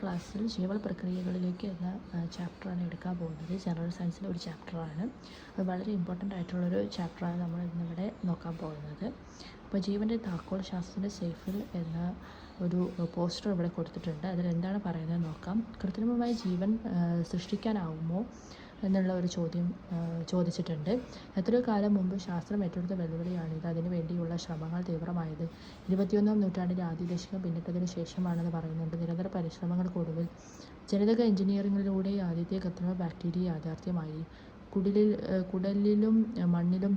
ക്ലാസ്സിൽ ജീവൽ പ്രക്രിയകളിലേക്ക് എന്ന ചാപ്റ്ററാണ് എടുക്കാൻ പോകുന്നത്. ജനറൽ സയൻസിലെ ഒരു ചാപ്റ്ററാണ്. അത് വളരെ ഇമ്പോർട്ടൻ്റ് ആയിട്ടുള്ളൊരു ചാപ്റ്ററാണ് നമ്മൾ ഇന്നിവിടെ നോക്കാൻ പോകുന്നത്. അപ്പോൾ ജീവൻ്റെ താക്കോൽ ശാസ്ത്രത്തിൻ്റെ സേഫിൽ എന്ന ഒരു പോസ്റ്റർ ഇവിടെ കൊടുത്തിട്ടുണ്ട്. അതിലെന്താണ് പറയുന്നത് നോക്കാം. കൃത്രിമമായി ജീവൻ സൃഷ്ടിക്കാനാവുമോ എന്നുള്ള ഒരു ചോദ്യം ചോദിച്ചിട്ടുണ്ട്. എത്രയോ കാലം മുമ്പ് ശാസ്ത്രം ഏറ്റെടുത്ത വെല്ലുവിളിയാണിത്. അതിനു വേണ്ടിയുള്ള ശ്രമങ്ങൾ തീവ്രമായത് 21-ാം നൂറ്റാണ്ടിൻ്റെ ആദ്യ ദശകം പിന്നിട്ടതിന് ശേഷമാണെന്ന് പറയുന്നുണ്ട്. നിരന്തര പരിശ്രമങ്ങൾക്കൊടുവിൽ ജനിതക എഞ്ചിനീയറിങ്ങിലൂടെ ആദ്യത്തെ കൃത്രിമ ബാക്ടീരിയ യാഥാർത്ഥ്യമായി. കുടലിലും മണ്ണിലും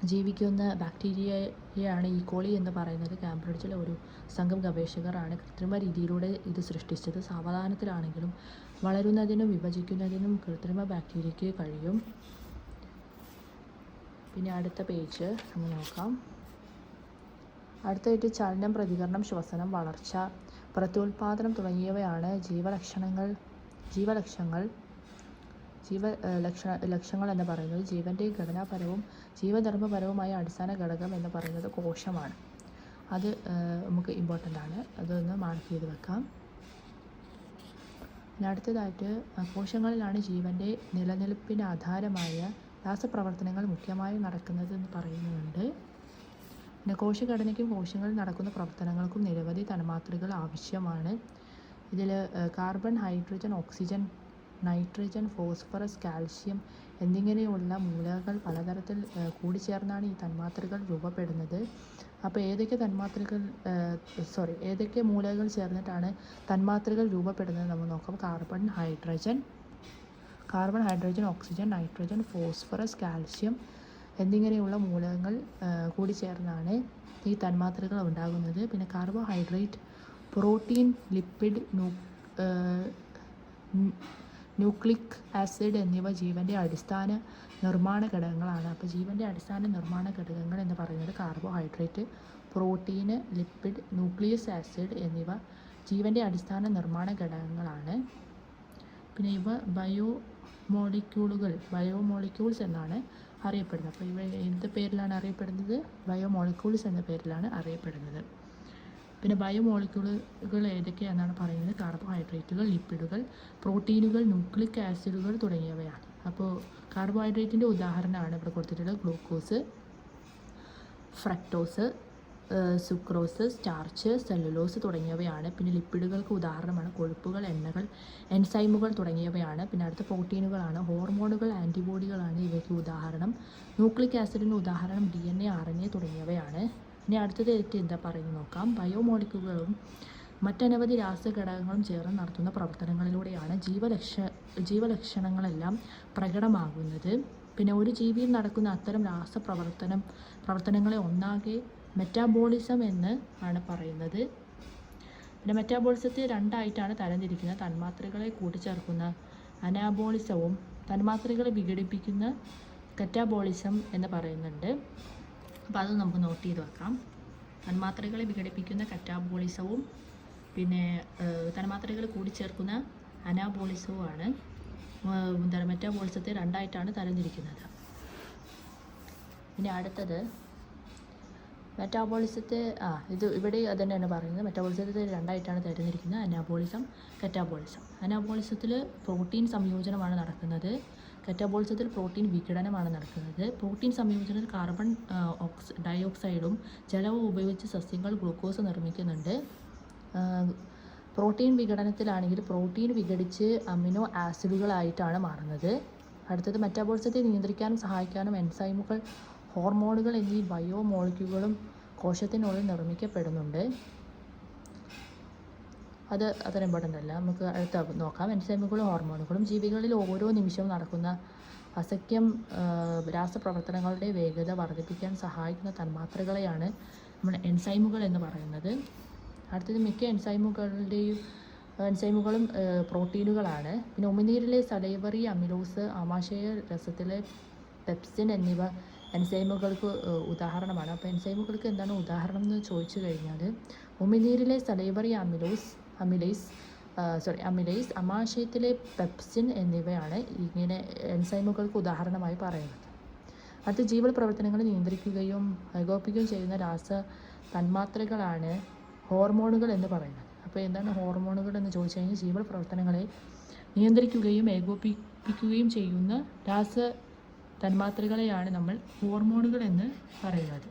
ജീവിക്കുന്ന ബാക്ടീരിയയാണ് ഈക്കോളി എന്ന് പറയുന്നത്. കാംബ്രിഡ്ജിലെ ഒരു സംഘം ഗവേഷകരാണ് കൃത്രിമ രീതിയിലൂടെ ഇത് സൃഷ്ടിച്ചത്. സാവധാനത്തിലാണെങ്കിലും വളരുന്നതിനും വിഭജിക്കുന്നതിനും കൃത്രിമ ബാക്ടീരിയയ്ക്ക് കഴിയും. പിന്നെ അടുത്ത പേജ് നമ്മൾ നോക്കാം. അടുത്തായിട്ട് ചലനം, പ്രതികരണം, ശ്വസനം, വളർച്ച, പ്രത്യുൽപാദനം തുടങ്ങിയവയാണ് ലക്ഷ്യങ്ങൾ എന്ന് പറയുന്നത്. ജീവൻ്റെ ഘടനാപരവും ജീവധർമ്മപരവുമായ അടിസ്ഥാന ഘടകം എന്ന് പറയുന്നത് കോശമാണ്. അത് നമുക്ക് ഇമ്പോർട്ടൻ്റ് ആണ്. അതൊന്ന് മാർക്ക് ചെയ്ത് വെക്കാം. പിന്നെ അടുത്തതായിട്ട് കോശങ്ങളിലാണ് ജീവൻ്റെ നിലനിൽപ്പിന് ആധാരമായ രാസപ്രവർത്തനങ്ങൾ മുഖ്യമായും നടക്കുന്നത് എന്ന് പറയുന്നുണ്ട്. പിന്നെ കോശഘടനയ്ക്കും കോശങ്ങളിൽ നടക്കുന്ന പ്രവർത്തനങ്ങൾക്കും നിരവധി തന്മാത്രകൾ ആവശ്യമാണ്. ഇതിൽ carbon, hydrogen, oxygen, nitrogen, phosphorus, calcium എന്നിങ്ങനെയുള്ള മൂലകങ്ങൾ പലതരത്തിൽ കൂടിച്ചേർന്നാണ് ഈ തന്മാത്രകൾ രൂപപ്പെടുന്നത്. അപ്പോൾ ഏതൊക്കെ മൂലകങ്ങൾ ചേർന്നിട്ടാണ് തന്മാത്രകൾ രൂപപ്പെടുന്നത് നമ്മൾ നോക്കാം. Carbon, hydrogen, oxygen, nitrogen, phosphorus, calcium എന്നിങ്ങനെയുള്ള മൂലകങ്ങൾ കൂടിച്ചേർന്നാണ് ഈ തന്മാത്രകൾ ഉണ്ടാകുന്നത്. പിന്നെ carbohydrate, protein, lipid, nucleic acid എന്നിവ ജീവൻ്റെ അടിസ്ഥാന നിർമ്മാണ ഘടകങ്ങളാണ്. അപ്പോൾ ജീവൻ്റെ അടിസ്ഥാന നിർമ്മാണ ഘടകങ്ങൾ എന്ന് പറയുന്നത് carbohydrate, protein, lipid, nucleus acid എന്നിവ ജീവൻ്റെ അടിസ്ഥാന നിർമ്മാണ ഘടകങ്ങളാണ്. പിന്നെ ഇവ ബയോമോളിക്യൂൾസ് എന്നാണ് അറിയപ്പെടുന്നത്. അപ്പോൾ ഇവ എന്ത് പേരിലാണ് അറിയപ്പെടുന്നത്? ബയോമോളിക്യൂൾസ് എന്ന പേരിലാണ് അറിയപ്പെടുന്നത്. പിന്നെ ബയോമോളിക്യൂളുകൾ ഏതൊക്കെയാണെന്നാണ് പറയുന്നത്? കാർബോഹൈഡ്രേറ്റുകൾ, ലിപ്പിഡുകൾ, പ്രോട്ടീനുകൾ, ന്യൂക്ലിക് ആസിഡുകൾ തുടങ്ങിയവയാണ്. അപ്പോൾ കാർബോഹൈഡ്രേറ്റിൻ്റെ ഉദാഹരണമാണ് ഇവിടെ കൊടുത്തിട്ടുള്ളത്. Glucose, fructose, sucrose, starch, cellulose തുടങ്ങിയവയാണ്. പിന്നെ ലിപ്പിഡുകൾക്ക് ഉദാഹരണമാണ് കൊഴുപ്പുകൾ, എണ്ണകൾ, എൻസൈമുകൾ തുടങ്ങിയവയാണ്. പിന്നെ അടുത്ത പ്രോട്ടീനുകളാണ്. ഹോർമോണുകൾ, ആൻറ്റിബോഡികളാണ് ഇവയ്ക്ക് ഉദാഹരണം. ന്യൂക്ലിക് ആസിഡിന് ഉദാഹരണം DNA, RNA തുടങ്ങിയവയാണ്. ഇനി അടുത്തത് എന്താ പറയുന്നത് നോക്കാം. ബയോമോളിക്യൂളുകളും മറ്റനവധി രാസഘടകങ്ങളും ചേർന്ന് നടത്തുന്ന പ്രവർത്തനങ്ങളിലൂടെയാണ് ജീവലക്ഷണങ്ങളെല്ലാം പ്രകടമാകുന്നത്. പിന്നെ ഒരു ജീവിയിൽ നടക്കുന്ന അത്തരം പ്രവർത്തനങ്ങളെ ഒന്നാകെ മെറ്റാബോളിസം എന്ന് ആണ് പറയുന്നത്. പിന്നെ മെറ്റാബോളിസത്തെ രണ്ടായിട്ടാണ് തരംതിരിക്കുന്നത്. തന്മാത്രകളെ കൂട്ടിച്ചേർക്കുന്ന അനാബോളിസവും തന്മാത്രകളെ വിഘടിപ്പിക്കുന്ന കറ്റാബോളിസം എന്ന് പറയുന്നുണ്ട്. അപ്പോൾ അത് നമുക്ക് നോട്ട് ചെയ്ത് വെക്കാം. തന്മാത്രകളെ വിഘടിപ്പിക്കുന്ന കറ്റാബോളിസവും പിന്നെ തന്മാത്രകൾ കൂടിച്ചേർക്കുന്ന അനാബോളിസവുമാണ് മെറ്റാബോളിസത്തെ രണ്ടായിട്ടാണ് തരംതിരിക്കുന്നത്. പിന്നെ അടുത്തത് മെറ്റാബോളിസത്തെ ഇത് ഇവിടെ അത് തന്നെയാണ് പറയുന്നത്. മെറ്റാബോളിസത്തെ രണ്ടായിട്ടാണ് തരംതിരിക്കുന്നത്: അനാബോളിസം, കറ്റാബോളിസം. അനാബോളിസത്തിൽ പ്രോട്ടീൻ സംയോജനമാണ് നടക്കുന്നത്. കറ്റാബോളിസത്തിൽ പ്രോട്ടീൻ വിഘടനമാണ് നടക്കുന്നത്. പ്രോട്ടീൻ സംയോജനത്തിൽ കാർബൺ ഡയോക്സൈഡും ജലവും ഉപയോഗിച്ച് സസ്യങ്ങൾ ഗ്ലൂക്കോസ് നിർമ്മിക്കുന്നുണ്ട്. പ്രോട്ടീൻ വിഘടനത്തിലാണെങ്കിൽ പ്രോട്ടീൻ വിഘടിച്ച് അമിനോ ആസിഡുകളായിട്ടാണ് മാറുന്നത്. അടുത്തത് മെറ്റാബോളിസത്തെ നിയന്ത്രിക്കാനും സഹായിക്കാനും എൻസൈമുകൾ, ഹോർമോണുകൾ എന്നീ ബയോമോളിക്യൂളുകളും കോശത്തിനുള്ളിൽ നിർമ്മിക്കപ്പെടുന്നുണ്ട്. അത് അത്ര ഇമ്പോർട്ടൻ്റ് അല്ല. നമുക്ക് അടുത്ത നോക്കാം. എൻസൈമുകളും ഹോർമോണുകളും ജീവികളിൽ ഓരോ നിമിഷവും നടക്കുന്ന അസംഖ്യം രാസപ്രവർത്തനങ്ങളുടെ വേഗത വർദ്ധിപ്പിക്കാൻ സഹായിക്കുന്ന തന്മാത്രകളെയാണ് നമ്മൾ എൻസൈമുകൾ എന്ന് പറയുന്നത്. അടുത്തത് മിക്ക എൻസൈമുകളും പ്രോട്ടീനുകളാണ്. പിന്നെ ഉമിനീരിലെ സലൈവറി അമിലോസ്, ആമാശയ രസത്തിലെ പെപ്സിൻ എന്നിവ എൻസൈമുകൾക്ക് ഉദാഹരണമാണ്. അപ്പോൾ എൻസൈമുകൾക്ക് എന്താണ് ഉദാഹരണം എന്ന് ചോദിച്ചു കഴിഞ്ഞാൽ ഉമിനീരിലെ സലൈവറി അമിലേസ്, ആമാശയത്തിലെ പെപ്സിൻ എന്നിവയാണ് ഇങ്ങനെ എൻസൈമുകൾക്ക് ഉദാഹരണമായി പറയുന്നത്. അടുത്ത ജീവൽ പ്രവർത്തനങ്ങളെ നിയന്ത്രിക്കുകയും ഏകോപിപ്പിക്കുകയും ചെയ്യുന്ന തന്മാത്രകളാണ് ഹോർമോണുകൾ എന്ന് പറയുന്നത്. അപ്പോൾ എന്താണ് ഹോർമോണുകൾ എന്ന് ചോദിച്ചു കഴിഞ്ഞാൽ ജീവൽ പ്രവർത്തനങ്ങളെ നിയന്ത്രിക്കുകയും ഏകോപിപ്പിക്കുകയും ചെയ്യുന്ന രാസ തന്മാത്രകളെയാണ് നമ്മൾ ഹോർമോണുകൾ എന്ന് പറയുന്നത്.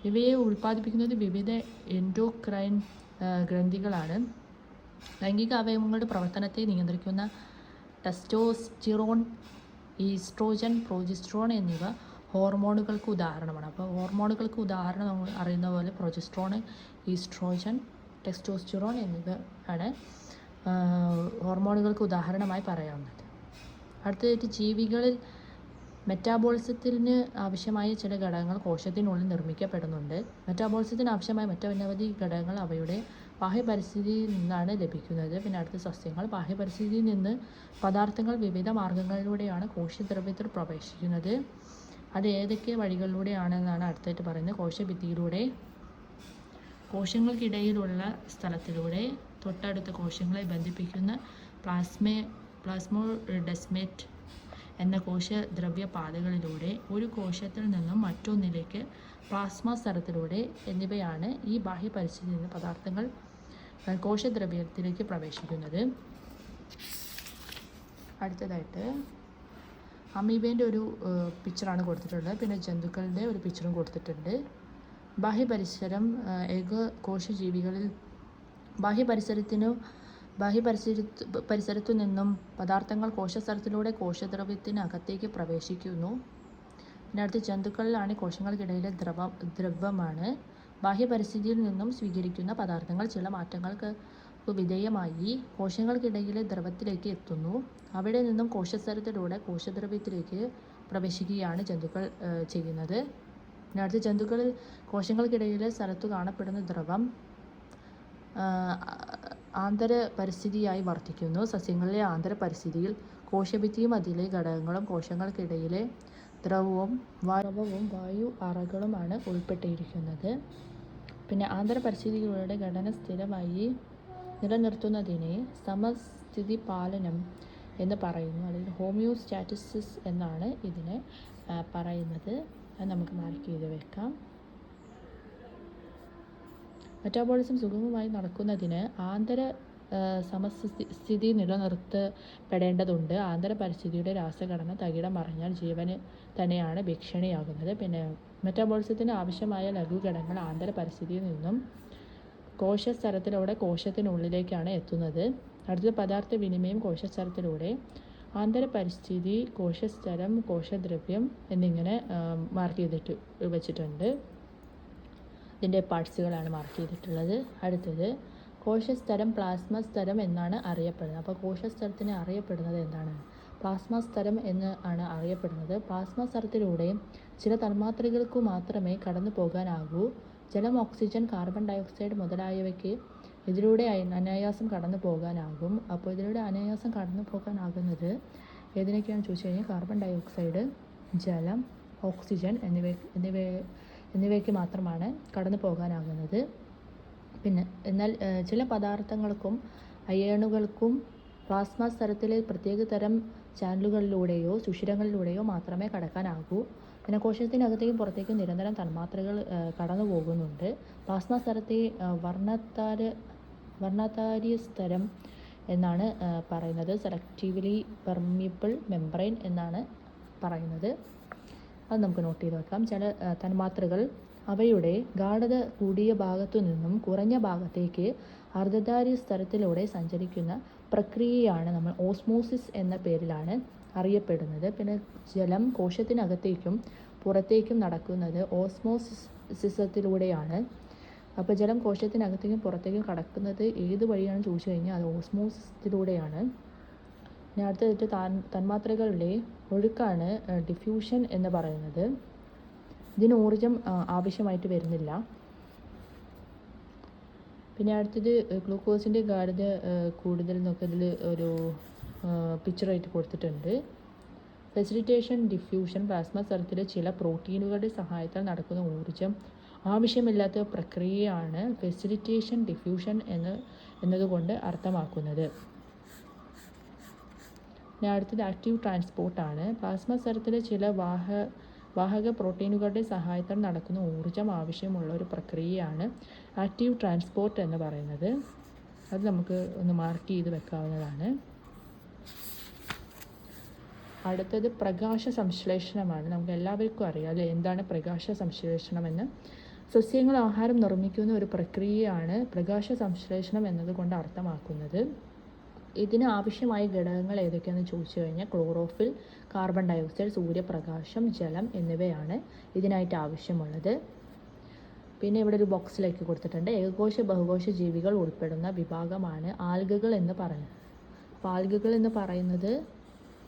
ഇവയെ ഉൽപ്പാദിപ്പിക്കുന്നത് വിവിധ എൻഡോക്രൈൻ ഗ്രന്ഥികളാണ്. ലൈംഗിക അവയവങ്ങളുടെ പ്രവർത്തനത്തെ നിയന്ത്രിക്കുന്ന ടെസ്റ്റോസ്റ്റിറോൺ, ഈസ്ട്രോജൻ, പ്രൊജസ്ട്രോൺ എന്നിവ ഹോർമോണുകൾക്ക് ഉദാഹരണമാണ്. അപ്പോൾ ഹോർമോണുകൾക്ക് ഉദാഹരണം നമ്മൾ അറിയുന്ന പോലെ പ്രൊജസ്ട്രോൺ, ഈസ്ട്രോജൻ, ടെസ്റ്റോസ്റ്റിറോൺ എന്നിവ ആണ് ഹോർമോണുകൾക്ക് ഉദാഹരണമായി പറയാവുന്നത്. അടുത്തതായിട്ട് ജീവികളിൽ മെറ്റാബോളിസത്തിന് ആവശ്യമായ ചില ഘടകങ്ങൾ കോശത്തിനുള്ളിൽ നിർമ്മിക്കപ്പെടുന്നുണ്ട്. മെറ്റാബോളിസത്തിന് ആവശ്യമായ മറ്റനവധി ഘടകങ്ങൾ അവയുടെ ബാഹ്യപരിസ്ഥിതിയിൽ നിന്നാണ് ലഭിക്കുന്നത്. പിന്നെ അടുത്ത സസ്യങ്ങൾ ബാഹ്യപരിസ്ഥിതിയിൽ നിന്ന് പദാർത്ഥങ്ങൾ വിവിധ മാർഗങ്ങളിലൂടെയാണ് കോശദ്രവ്യത്തിൽ പ്രവേശിക്കുന്നത്. അത് ഏതൊക്കെ വഴികളിലൂടെയാണെന്നാണ് അടുത്തായിട്ട് പറയുന്നത്. കോശഭിത്തിയിലൂടെ, കോശങ്ങൾക്കിടയിലുള്ള സ്ഥലത്തിലൂടെ, തൊട്ടടുത്ത കോശങ്ങളെ ബന്ധിപ്പിക്കുന്ന പ്ലാസ്മോഡെസ്മേറ്റ് എന്ന കോശദ്രവ്യ പാതകളിലൂടെ, ഒരു കോശത്തിൽ നിന്നും മറ്റൊന്നിലേക്ക് പ്ലാസ്മ സ്ഥലത്തിലൂടെ എന്നിവയാണ് ഈ ബാഹ്യപരിസ്ഥിതിയിൽ നിന്ന് പദാർത്ഥങ്ങൾ കോശദ്രവ്യത്തിലേക്ക് പ്രവേശിക്കുന്നത്. അടുത്തതായിട്ട് അമീബേൻ്റെ ഒരു പിക്ചറാണ് കൊടുത്തിട്ടുള്ളത്. പിന്നെ ജന്തുക്കളുടെ ഒരു പിക്ചറും കൊടുത്തിട്ടുണ്ട്. കോശജീവികളിൽ പരിസരത്തു നിന്നും പദാർത്ഥങ്ങൾ കോശസ്ഥലത്തിലൂടെ കോശദ്രവ്യത്തിനകത്തേക്ക് പ്രവേശിക്കുന്നു. പിന്നെ അടുത്ത ജന്തുക്കളിലാണ് കോശങ്ങൾക്കിടയിലെ ദ്രവമാണ്. ബാഹ്യപരിസ്ഥിതിയിൽ നിന്നും സ്വീകരിക്കുന്ന പദാർത്ഥങ്ങൾ ചില മാറ്റങ്ങൾക്ക് വിധേയമായി കോശങ്ങൾക്കിടയിലെ ദ്രവത്തിലേക്ക് എത്തുന്നു. അവിടെ നിന്നും കോശസ്ഥലത്തിലൂടെ കോശദ്രവ്യത്തിലേക്ക് പ്രവേശിക്കുകയാണ് ജന്തുക്കൾ ചെയ്യുന്നത്. പിന്നെ അടുത്ത ജന്തുക്കളിൽ കോശങ്ങൾക്കിടയിലെ സ്ഥലത്തു കാണപ്പെടുന്ന ദ്രവം ആന്തരപരിസ്ഥിതിയായി വർത്തിക്കുന്നു. സസ്യങ്ങളിലെ ആന്തരപരിസ്ഥിതിയിൽ കോശഭിത്തിയും അതിലെ ഘടകങ്ങളും കോശങ്ങൾക്കിടയിലെ ദ്രവവും വായു അറകളുമാണ് ഉൾപ്പെട്ടിരിക്കുന്നത്. പിന്നെ ആന്തരപരിസ്ഥിതികളുടെ ഘടന സ്ഥിരമായി നിലനിർത്തുന്നതിനെ സമസ്ഥിതി പാലനം എന്ന് പറയുന്നു. അല്ലെങ്കിൽ ഹോമിയോസ്റ്റാറ്റിസിസ് എന്നാണ് ഇതിനെ പറയുന്നത്. അത് നമുക്ക് മാർക്ക് ചെയ്ത് വെക്കാം. മെറ്റാബോളിസം സുഗമമായി നടക്കുന്നതിന് സമസ്ഥിതി നിലനിർത്തപ്പെടേണ്ടതുണ്ട്. ആന്തരപരിസ്ഥിതിയുടെ രാസഘടന തകിടം മറിഞ്ഞാൽ ജീവന് തന്നെയാണ് ഭീഷണിയാകുന്നത്. പിന്നെ മെറ്റാബോളിസത്തിന് ആവശ്യമായ ലഘുഘടകങ്ങൾ ആന്തരപരിസ്ഥിതിയിൽ നിന്നും കോശസ്തരത്തിലൂടെ കോശത്തിനുള്ളിലേക്കാണ് എത്തുന്നത്. അടുത്ത പദാർത്ഥ വിനിമയം കോശസ്തരത്തിലൂടെ, ആന്തരപരിസ്ഥിതി, കോശസ്തരം, കോശദ്രവ്യം എന്നിങ്ങനെ മാർക്ക് ചെയ്തിട്ട് വെച്ചിട്ടുണ്ട്. ഇതിൻ്റെ പാർട്സുകളാണ് മാർക്ക് ചെയ്തിട്ടുള്ളത്. അടുത്തത് കോശസ്തരം, പ്ലാസ്മ സ്തരം എന്നാണ് അറിയപ്പെടുന്നത്. അപ്പോൾ കോശസ്തരത്തിന് അറിയപ്പെടുന്നത് എന്താണ്? പ്ലാസ്മ സ്തരം എന്ന് ആണ് അറിയപ്പെടുന്നത്. പ്ലാസ്മ സ്തരത്തിലൂടെ ചില തന്മാത്രകൾക്കു മാത്രമേ കടന്നു പോകാനാകൂ. ജലം, ഓക്സിജൻ, കാർബൺ ഡയോക്സൈഡ് മുതലായവയ്ക്ക് ഇതിലൂടെ അനായാസം കടന്നു പോകാനാകും. അപ്പോൾ ഇതിലൂടെ അനായാസം കടന്നു പോകാനാകുന്നത് ഏതിനൊക്കെയാണെന്ന് ചോദിച്ചു കഴിഞ്ഞാൽ കാർബൺ ഡയോക്സൈഡ്, ജലം, ഓക്സിജൻ എന്നിവയ്ക്ക് മാത്രമാണ് കടന്നു പോകാനാകുന്നത്. പിന്നെ എന്നാൽ ചില പദാർത്ഥങ്ങൾക്കും അയണുകൾക്കും പ്ലാസ്മ സ്തരത്തിലെ പ്രത്യേക തരം ചാനലുകളിലൂടെയോ സുഷിരങ്ങളിലൂടെയോ മാത്രമേ കടക്കാനാകൂ. പിന്നെ കോശത്തിനകത്തേക്കും പുറത്തേക്കും നിരന്തരം തന്മാത്രകൾ കടന്നു പോകുന്നുണ്ട്. പ്ലാസ്മ സ്തരത്തെ വർണ്ണാതാര്യ സ്തരം എന്നാണ് പറയുന്നത്. സെലക്റ്റീവ്ലി പെർമിബിൾ മെംബ്രെയിൻ എന്നാണ് പറയുന്നത്. അത് നമുക്ക് നോട്ട് ചെയ്ത് വെക്കാം. ചില തന്മാത്രകൾ അവയുടെ ഗാഢത കൂടിയ ഭാഗത്തു നിന്നും കുറഞ്ഞ ഭാഗത്തേക്ക് അർദ്ധധാര്യ സ്തരത്തിലൂടെ സഞ്ചരിക്കുന്ന പ്രക്രിയയാണ് നമ്മൾ ഓസ്മോസിസ് എന്ന പേരിലാണ് അറിയപ്പെടുന്നത്. പിന്നെ ജലം കോശത്തിനകത്തേക്കും പുറത്തേക്കും നടക്കുന്നത് ഓസ്മോസിസത്തിലൂടെയാണ്. അപ്പോൾ ജലം കോശത്തിനകത്തേക്കും പുറത്തേക്കും കടക്കുന്നത് ഏത് വഴിയാണെന്ന് ചോദിച്ചു കഴിഞ്ഞാൽ അത് ഓസ്മോസിസിലൂടെയാണ്. പിന്നെ അടുത്തതായിട്ട് തന്മാത്രകളുടെ ഒഴുക്കാണ് ഡിഫ്യൂഷൻ എന്ന് പറയുന്നത്. ഇതിന് ഊർജം ആവശ്യമായിട്ട് വരുന്നില്ല. പിന്നെ അടുത്തത് ഗ്ലൂക്കോസിൻ്റെ ഗാഢത കൂടുതൽ എന്നൊക്കെ ഇതിൽ ഒരു പിക്ചറായിട്ട് കൊടുത്തിട്ടുണ്ട്. ഫെസിലിറ്റേഷൻ ഡിഫ്യൂഷൻ പ്ലാസ്മ സ്തരത്തിലെ ചില പ്രോട്ടീനുകളുടെ സഹായത്താൽ നടക്കുന്ന ഊർജം ആവശ്യമില്ലാത്ത പ്രക്രിയയാണ് ഫെസിലിറ്റേഷൻ ഡിഫ്യൂഷൻ എന്നതുകൊണ്ട് അർത്ഥമാക്കുന്നത്. പിന്നെ അടുത്തത് ആക്റ്റീവ് ട്രാൻസ്പോർട്ടാണ്. പ്ലാസ്മ സ്തരത്തിലെ ചില വാഹക പ്രോട്ടീനുകളുടെ സഹായത്താൽ നടക്കുന്ന ഊർജം ആവശ്യമുള്ള ഒരു പ്രക്രിയയാണ് ആക്റ്റീവ് ട്രാൻസ്പോർട്ട് എന്ന് പറയുന്നത്. അത് നമുക്ക് ഒന്ന് മാർക്ക് ചെയ്ത് വെക്കാവുന്നതാണ്. അടുത്തത് പ്രകാശ സംശ്ലേഷണമാണ്. നമുക്ക് എല്ലാവർക്കും അറിയാം അല്ലേ എന്താണ് പ്രകാശ സംശ്ലേഷണമെന്ന്. സസ്യങ്ങൾ ആഹാരം നിർമ്മിക്കുന്ന ഒരു പ്രക്രിയയാണ് പ്രകാശ സംശ്ലേഷണം എന്നതുകൊണ്ട് അർത്ഥമാക്കുന്നത്. ഇതിന് ആവശ്യമായ ഘടകങ്ങൾ ഏതൊക്കെയാണെന്ന് ചോദിച്ചു കഴിഞ്ഞാൽ ക്ലോറോഫിൽ, കാർബൺ ഡയോക്സൈഡ്, സൂര്യപ്രകാശം, ജലം എന്നിവയാണ് ഇതിനായിട്ട് ആവശ്യമുള്ളത്. പിന്നെ ഇവിടെ ഒരു ബോക്സിലേക്ക് കൊടുത്തിട്ടുണ്ട്. ഏകകോശ ബഹുകോശ ജീവികൾ ഉൾപ്പെടുന്ന വിഭാഗമാണ് ആൽഗകൾ എന്ന് പറയുന്നത്. അപ്പോൾ ആൽഗകൾ എന്ന് പറയുന്നത്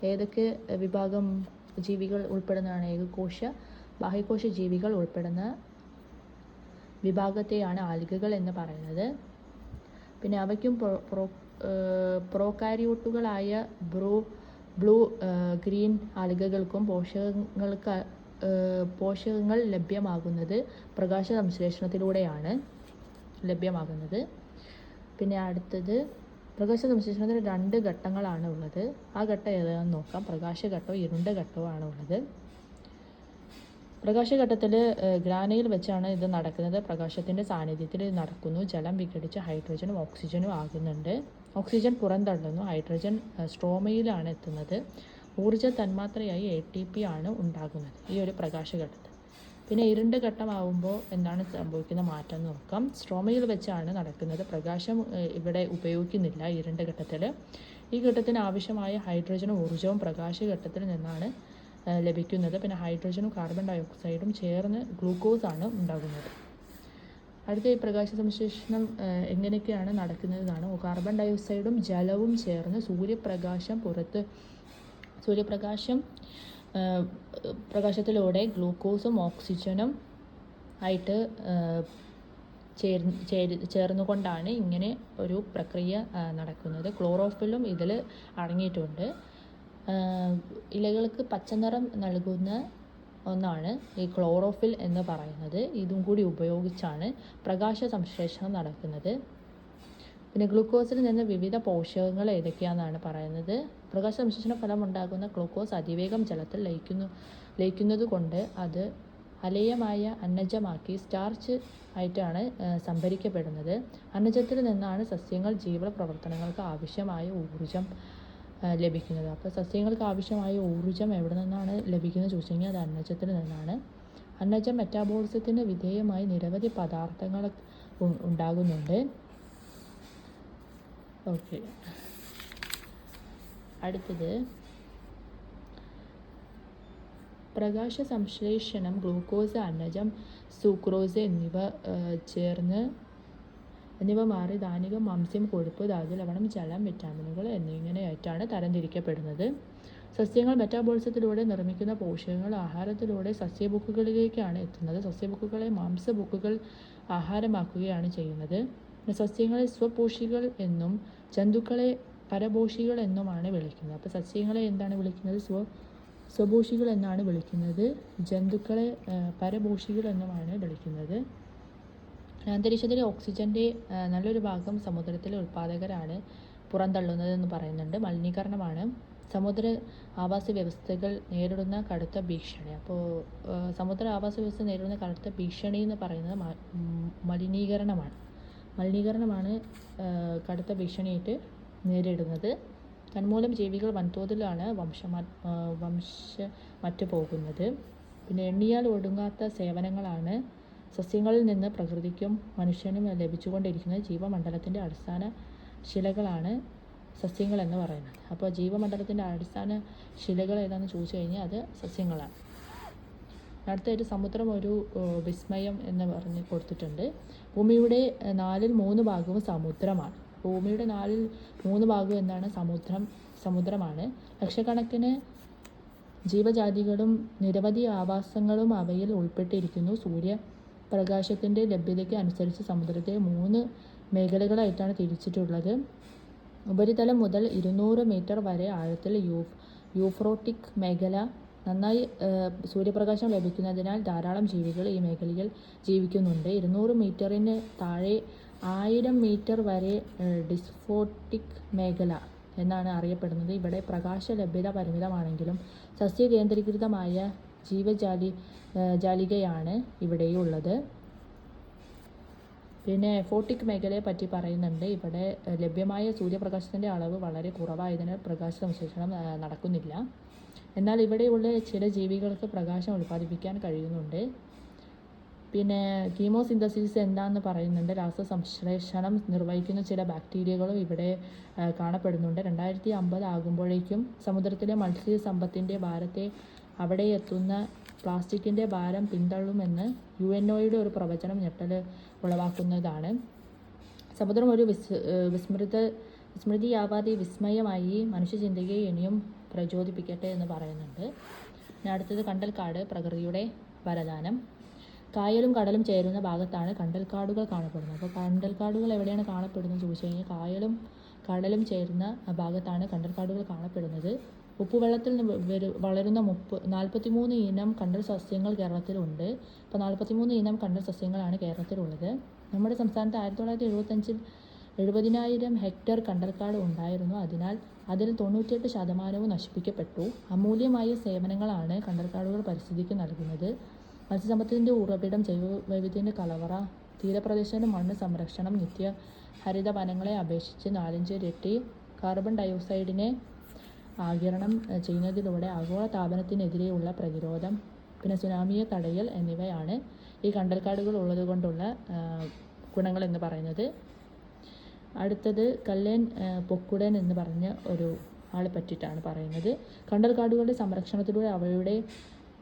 ഏതൊക്കെ വിഭാഗം ജീവികൾ ഉൾപ്പെടുന്നതാണ്? ഏകകോശ ബാഹ്യകോശ ജീവികൾ ഉൾപ്പെടുന്ന വിഭാഗത്തെയാണ് ആൽഗകൾ എന്ന് പറയുന്നത്. പിന്നെ അവയ്ക്കും പ്രോകാരിയോട്ടുകളായ ബ്ലൂ ഗ്രീൻ ആൽഗകൾക്കും പോഷകങ്ങൾ ലഭ്യമാകുന്നത് പ്രകാശ സംശ്ലേഷണത്തിലൂടെയാണ് ലഭ്യമാകുന്നത്. പിന്നെ അടുത്തത് പ്രകാശ സംശ്ലേഷണത്തിന് 2 ഘട്ടങ്ങളാണ് ഉള്ളത്. ആ ഘട്ടം ഏതാണെന്ന് നോക്കാം. പ്രകാശഘട്ടവും ഇരുണ്ട ഘട്ടവുമാണ് ഉള്ളത്. പ്രകാശഘട്ടത്തിൽ ഗ്രാനയിൽ വെച്ചാണ് ഇത് നടക്കുന്നത്. പ്രകാശത്തിൻ്റെ സാന്നിധ്യത്തിൽ ഇത് നടക്കുന്നു. ജലം വിഘടിച്ച് ഹൈഡ്രജനും ഓക്സിജനും ആകുന്നുണ്ട്. ഓക്സിജൻ പുറന്തള്ളുന്നു. ഹൈഡ്രജൻ സ്ട്രോമയിലാണ് എത്തുന്നത്. ഊർജ്ജ തന്മാത്രയായി ATP ആണ് ഉണ്ടാകുന്നത് ഈ ഒരു പ്രകാശഘട്ടത്തിൽ. പിന്നെ ഇരുണ്ട ഘട്ടമാകുമ്പോൾ എന്താണ് സംഭവിക്കുന്ന മാറ്റം എന്ന് നോക്കാം. സ്ട്രോമയിൽ വെച്ചാണ് നടക്കുന്നത്. പ്രകാശം ഇവിടെ ഉപയോഗിക്കുന്നില്ല ഇരുണ്ട ഘട്ടത്തിൽ. ഈ ഘട്ടത്തിന് ആവശ്യമായ ഹൈഡ്രജനും ഊർജ്ജവും പ്രകാശഘട്ടത്തിൽ നിന്നാണ് ലഭിക്കുന്നത്. പിന്നെ ഹൈഡ്രജനും കാർബൺ ഡയോക്സൈഡും ചേർന്ന് ഗ്ലൂക്കോസാണ് ഉണ്ടാകുന്നത്. അടുത്ത ഈ പ്രകാശ സംശ്ലേഷണം എങ്ങനെയൊക്കെയാണ് നടക്കുന്നതാണ്. കാർബൺ ഡയോക്സൈഡും ജലവും ചേർന്ന് പ്രകാശത്തിലൂടെ ഗ്ലൂക്കോസും ഓക്സിജനും ആയിട്ട് ചേർന്നുകൊണ്ടാണ് ഇങ്ങനെ ഒരു പ്രക്രിയ നടക്കുന്നത്. ക്ലോറോഫിലും ഇതിൽ അടങ്ങിയിട്ടുണ്ട്. ഇലകൾക്ക് പച്ചനിറം നൽകുന്ന ഒന്നാണ് ഈ ക്ലോറോഫിൽ എന്ന് പറയുന്നത്. ഇതും കൂടി ഉപയോഗിച്ചാണ് പ്രകാശ സംശ്ലേഷണം നടക്കുന്നത്. പിന്നെ ഗ്ലൂക്കോസിൽ നിന്ന് വിവിധ പോഷകങ്ങൾ ഏതൊക്കെയാണെന്നാണ് പറയുന്നത്. പ്രകാശ സംശ്ലേഷണ ഫലമുണ്ടാകുന്ന ഗ്ലൂക്കോസ് അതിവേഗം ജലത്തിൽ ലയിക്കുന്നത് കൊണ്ട് അത് അലേയമായ അന്നജമാക്കി സ്റ്റാർച്ച് ആയിട്ടാണ് സംഭരിക്കപ്പെടുന്നത്. അന്നജത്തിൽ നിന്നാണ് സസ്യങ്ങൾ ജീവ പ്രവർത്തനങ്ങൾക്ക് ആവശ്യമായ ഊർജം ലഭിക്കുന്നത്. അപ്പോൾ സസ്യങ്ങൾക്ക് ആവശ്യമായ ഊർജ്ജം എവിടെ നിന്നാണ് ലഭിക്കുന്നത് ചോദിച്ചു കഴിഞ്ഞാൽ അത് അന്നജത്തിൽ നിന്നാണ്. അന്നജം മെറ്റാബോളിസത്തിന് വിധേയമായി നിരവധി പദാർത്ഥങ്ങൾ ഉണ്ടാകുന്നുണ്ട്. ഓക്കെ, അടുത്തത് പ്രകാശ സംശ്ലേഷണം ഗ്ലൂക്കോസ്, അന്നജം, സുക്രോസ് എന്നിവ മാറി ധാന്യം, മാംസ്യം, കൊഴുപ്പ്, ധാതു, ലവണം, ജലം, വിറ്റാമിനുകൾ എന്നിങ്ങനെയായിട്ടാണ് തരംതിരിക്കപ്പെടുന്നത്. സസ്യങ്ങൾ മെറ്റാബോളിസത്തിലൂടെ നിർമ്മിക്കുന്ന പോഷകങ്ങൾ ആഹാരത്തിലൂടെ സസ്യബുക്കുകളിലേക്കാണ് എത്തുന്നത്. സസ്യബുക്കുകളെ മാംസബുക്കുകൾ ആഹാരമാക്കുകയാണ് ചെയ്യുന്നത്. സസ്യങ്ങളെ സ്വപോഷികൾ എന്നും ജന്തുക്കളെ പരപോഷികൾ എന്നുമാണ് വിളിക്കുന്നത്. അപ്പോൾ സസ്യങ്ങളെ എന്താണ് വിളിക്കുന്നത്? സ്വപോഷികൾ എന്നാണ് വിളിക്കുന്നത്. ജന്തുക്കളെ പരപോഷികൾ എന്നുമാണ് വിളിക്കുന്നത്. അന്തരീക്ഷത്തിലെ ഓക്സിജൻ്റെ നല്ലൊരു ഭാഗം സമുദ്രത്തിലെ ഉൽപ്പാദകരാണ് പുറന്തള്ളുന്നതെന്ന് പറയുന്നുണ്ട്. മലിനീകരണമാണ് സമുദ്ര ആവാസ വ്യവസ്ഥകൾ നേരിടുന്ന കടുത്ത ഭീഷണി. അപ്പോൾ സമുദ്ര ആവാസ വ്യവസ്ഥ നേരിടുന്ന കടുത്ത ഭീഷണി എന്ന് പറയുന്നത് മലിനീകരണമാണ് കടുത്ത ഭീഷണിയായിട്ട് നേരിടുന്നത്. തന്മൂലം ജീവികൾ വൻതോതിലാണ് മറ്റു പോകുന്നത്. പിന്നെ എണ്ണിയാൽ ഒടുങ്ങാത്ത സേവനങ്ങളാണ് സസ്യങ്ങളിൽ നിന്ന് പ്രകൃതിക്കും മനുഷ്യനും ലഭിച്ചുകൊണ്ടിരിക്കുന്നത്. ജീവമണ്ഡലത്തിൻ്റെ അടിസ്ഥാന ശിലകളാണ് സസ്യങ്ങൾ എന്ന് പറയുന്നത്. അപ്പോൾ ജീവമണ്ഡലത്തിൻ്റെ അടിസ്ഥാന ശിലകൾ ഏതാണെന്ന് ചോദിച്ചു കഴിഞ്ഞാൽ അത് സസ്യങ്ങളാണ്. അടുത്തായിട്ട് സമുദ്രം ഒരു വിസ്മയം എന്ന് പറഞ്ഞ് കൊടുത്തിട്ടുണ്ട്. ഭൂമിയുടെ 3/4 ഭാഗവും സമുദ്രമാണ്. ഭൂമിയുടെ 3/4 ഭാഗവും എന്താണ്? സമുദ്രമാണ്. ലക്ഷക്കണക്കിന് ജീവജാതികളും നിരവധി ആവാസങ്ങളും അവയിൽ ഉൾപ്പെട്ടിരിക്കുന്നു. സൂര്യപ്രകാശത്തിൻ്റെ ലഭ്യതയ്ക്ക് അനുസരിച്ച് സമുദ്രത്തെ 3 മേഖലകളായിട്ടാണ് തിരിച്ചിട്ടുള്ളത്. ഉപരിതലം മുതൽ 200 മീറ്റർ വരെ ആഴത്തിൽ യൂഫ്രോട്ടിക് മേഖല. നന്നായി സൂര്യപ്രകാശം ലഭിക്കുന്നതിനാൽ ധാരാളം ജീവികൾ ഈ മേഖലയിൽ ജീവിക്കുന്നുണ്ട്. 200 മീറ്ററിന് താഴെ 1000 മീറ്റർ വരെ ഡിസ്ഫോട്ടിക് മേഖല എന്നാണ് അറിയപ്പെടുന്നത്. ഇവിടെ പ്രകാശ ലഭ്യത പരിമിതമാണെങ്കിലും സസ്യകേന്ദ്രീകൃതമായ ജാലികയാണ് ഇവിടെയുള്ളത്. പിന്നെ ഫോട്ടിക് മേഖലയെ പറ്റി പറയുന്നുണ്ട്. ഇവിടെ ലഭ്യമായ സൂര്യപ്രകാശത്തിൻ്റെ അളവ് വളരെ കുറവായതിനാൽ പ്രകാശ സംശ്ലേഷണം നടക്കുന്നില്ല. എന്നാൽ ഇവിടെയുള്ള ചില ജീവികൾക്ക് പ്രകാശം ഉൽപ്പാദിപ്പിക്കാൻ കഴിയുന്നുണ്ട്. പിന്നെ കീമോസിന്തസിസ് എന്താണെന്ന് പറയുന്നുണ്ട്. രാസസംശ്ലേഷണം നിർവഹിക്കുന്ന ചില ബാക്ടീരിയകളും ഇവിടെ കാണപ്പെടുന്നുണ്ട്. 2050 ആകുമ്പോഴേക്കും സമുദ്രത്തിലെ മത്സ്യസമ്പത്തിൻ്റെ ഭാരത്തെ അവിടെ എത്തുന്ന പ്ലാസ്റ്റിക്കിൻ്റെ ഭാരം പിന്തള്ളുമെന്ന് UNOയുടെ ഒരു പ്രവചനം ഞെട്ടൽ ഉളവാക്കുന്നതാണ്. സമുദ്രം ഒരു വിസ്മൃതിയാവാതെ വിസ്മയമായി മനുഷ്യചിന്തയെ ഇനിയും പ്രചോദിപ്പിക്കട്ടെ എന്ന് പറയുന്നുണ്ട്. പിന്നെ അടുത്തത് കണ്ടൽക്കാട്, പ്രകൃതിയുടെ വരദാനം. കായലും കടലും ചേരുന്ന ഭാഗത്താണ് കണ്ടൽക്കാടുകൾ കാണപ്പെടുന്നത്. അപ്പോൾ കണ്ടൽക്കാടുകൾ എവിടെയാണ് കാണപ്പെടുന്നത് ചോദിച്ചു കഴിഞ്ഞാൽ കായലും കടലും ചേരുന്ന ഭാഗത്താണ് കണ്ടൽക്കാടുകൾ കാണപ്പെടുന്നത്. ഉപ്പുവെള്ളത്തിൽ വളരുന്ന 43 ഇനം കണ്ടൽ സസ്യങ്ങൾ കേരളത്തിലുണ്ട്. ഇപ്പോൾ 43 ഇനം കണ്ടൽ സസ്യങ്ങളാണ് കേരളത്തിലുള്ളത്. നമ്മുടെ സംസ്ഥാനത്ത് 1975 70,000 ഹെക്ടർ കണ്ടൽക്കാട് ഉണ്ടായിരുന്നു. അതിൽ 98% നശിപ്പിക്കപ്പെട്ടു. അമൂല്യമായ സേവനങ്ങളാണ് കണ്ടൽക്കാടുകൾ പരിസ്ഥിതിക്ക് നൽകുന്നത്. മത്സ്യസമ്പത്തിൻ്റെ ഉറവിടം, ജൈവവൈവിധ്യത്തിൻ്റെ കലവറ, തീരപ്രദേശത്തെ മണ്ണ് സംരക്ഷണം, നിത്യഹരിത വനങ്ങളെ അപേക്ഷിച്ച് 4-5 ഇരട്ടി കാർബൺ ഡയോക്സൈഡിനെ ആഗിരണം ചെയ്യുന്നതിലൂടെ ആഗോള താപനത്തിനെതിരെയുള്ള പ്രതിരോധം, പിന്നെ സുനാമിയെ തടയൽ എന്നിവയാണ് ഈ കണ്ടൽക്കാടുകൾ ഉള്ളതുകൊണ്ടുള്ള ഗുണങ്ങൾ എന്ന് പറയുന്നത്. അടുത്തത് കല്ലേൻ പൊക്കുടൻ എന്ന് പറഞ്ഞ ഒരു ആളെ പറ്റിയിട്ടാണ് പറയുന്നത്. കണ്ടൽക്കാടുകളുടെ സംരക്ഷണത്തിലൂടെ അവയുടെ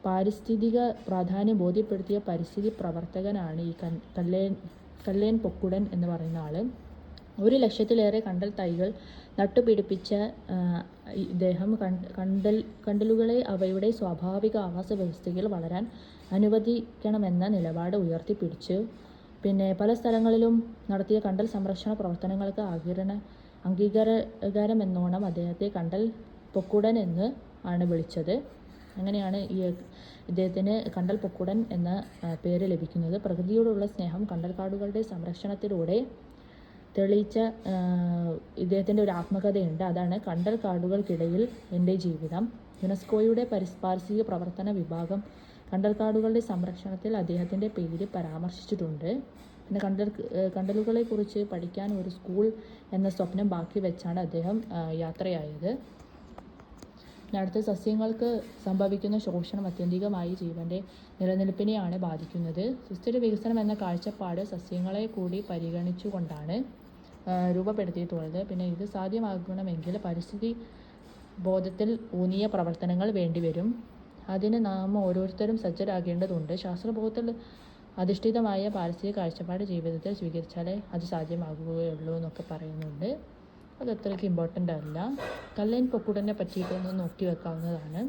പാരിസ്ഥിതിക പ്രാധാന്യം ബോധ്യപ്പെടുത്തിയ പരിസ്ഥിതി പ്രവർത്തകനാണ് ഈ കല്ലേൻ പൊക്കുടൻ എന്ന് പറയുന്ന ആൾ. 100,000-ലേറെ കണ്ടൽ തൈകൾ നട്ടുപിടിപ്പിച്ച ഇദ്ദേഹം കണ്ടലുകളെ അവയുടെ സ്വാഭാവിക ആവാസ വ്യവസ്ഥയിൽ വളരാൻ അനുവദിക്കണമെന്ന നിലപാട് ഉയർത്തിപ്പിടിച്ചു. പിന്നെ പല സ്ഥലങ്ങളിലും നടത്തിയ കണ്ടൽ സംരക്ഷണ പ്രവർത്തനങ്ങൾക്ക് അംഗീകാരമെന്നോണം അദ്ദേഹത്തെ കണ്ടൽ പൊക്കുടൻ എന്ന് ആണ് വിളിച്ചത്. അങ്ങനെയാണ് ഇദ്ദേഹത്തിന് കണ്ടൽ പൊക്കുടൻ എന്ന പേര് ലഭിക്കുന്നത്. പ്രകൃതിയോടുള്ള സ്നേഹം കണ്ടൽക്കാടുകളുടെ സംരക്ഷണത്തിലൂടെ തെളിയിച്ച ഇദ്ദേഹത്തിൻ്റെ ഒരു ആത്മകഥയുണ്ട്. അതാണ് കണ്ടൽക്കാടുകൾക്കിടയിൽ എൻ്റെ ജീവിതം. യുനെസ്കോയുടെ പാരിസ്ഥിതിക പ്രവർത്തന വിഭാഗം കണ്ടൽക്കാടുകളുടെ സംരക്ഷണത്തിൽ അദ്ദേഹത്തിൻ്റെ പേര് പരാമർശിച്ചിട്ടുണ്ട്. പിന്നെ കണ്ടലുകളെക്കുറിച്ച് പഠിക്കാൻ ഒരു സ്കൂൾ എന്ന സ്വപ്നം ബാക്കി വെച്ചാണ് അദ്ദേഹം യാത്രയായത്. അടുത്ത സസ്യങ്ങൾക്ക് സംഭവിക്കുന്ന ശോഷണം അത്യന്തികമായി ജീവൻ്റെ നിലനിൽപ്പിനെയാണ് ബാധിക്കുന്നത്. സുസ്ഥിര വികസനം എന്ന കാഴ്ചപ്പാട് സസ്യങ്ങളെ കൂടി പരിഗണിച്ചുകൊണ്ടാണ് രൂപപ്പെടുത്തിയിട്ടുള്ളത്. പിന്നെ ഇത് സാധ്യമാകണമെങ്കിൽ പരിസ്ഥിതി ബോധത്തിൽ ഊന്നിയ പ്രവർത്തനങ്ങൾ വേണ്ടിവരും. അതിന് നാം ഓരോരുത്തരും സജ്ജരാകേണ്ടതുണ്ട്. ശാസ്ത്രബോധത്തിൽ അധിഷ്ഠിതമായ പാരിസ്ഥിതിക കാഴ്ചപ്പാട് ജീവിതത്തിൽ സ്വീകരിച്ചാലേ അത് സാധ്യമാകുകയുള്ളൂ എന്നൊക്കെ പറയുന്നുണ്ട്. അത് അത്രയ്ക്ക് ഇമ്പോർട്ടൻ്റ് അല്ല. കല്ലേൻ പൊക്കുടനെ പറ്റിയിട്ടൊന്ന് നോക്കി വെക്കാവുന്നതാണ്.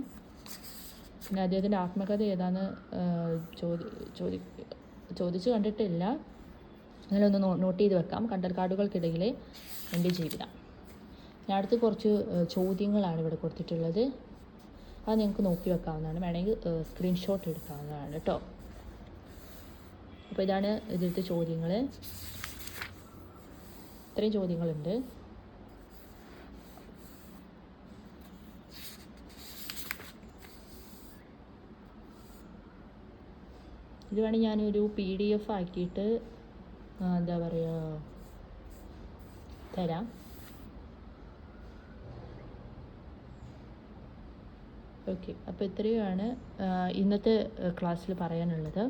പിന്നെ അദ്ദേഹത്തിൻ്റെ ആത്മകഥ ഏതാന്ന് ചോദിച്ച് കണ്ടിട്ടില്ല. അങ്ങനെ ഒന്ന് നോട്ട് ചെയ്ത് വെക്കാം. കണ്ടൽക്കാടുകൾക്കിടയിലെ എൻ്റെ ജീവിതം. ഞാൻ അടുത്ത് കുറച്ച് ചോദ്യങ്ങളാണ് ഇവിടെ കൊടുത്തിട്ടുള്ളത്. അത് നിങ്ങൾക്ക് നോക്കി വെക്കാവുന്നതാണ്. വേണമെങ്കിൽ സ്ക്രീൻഷോട്ട് എടുക്കാവുന്നതാണ് കേട്ടോ. അപ്പോൾ ഇതാണ് ഇതിലത്തെ ചോദ്യങ്ങൾ. ഇത്രയും ചോദ്യങ്ങളുണ്ട്. ഇത് വേണമെങ്കിൽ ഞാനൊരു PDF ആക്കിയിട്ട് എന്താ പറയുക തരാം. ഓക്കെ, അപ്പോൾ ഇത്രയുമാണ് ഇന്നത്തെ ക്ലാസ്സിൽ പറയാനുള്ളത്.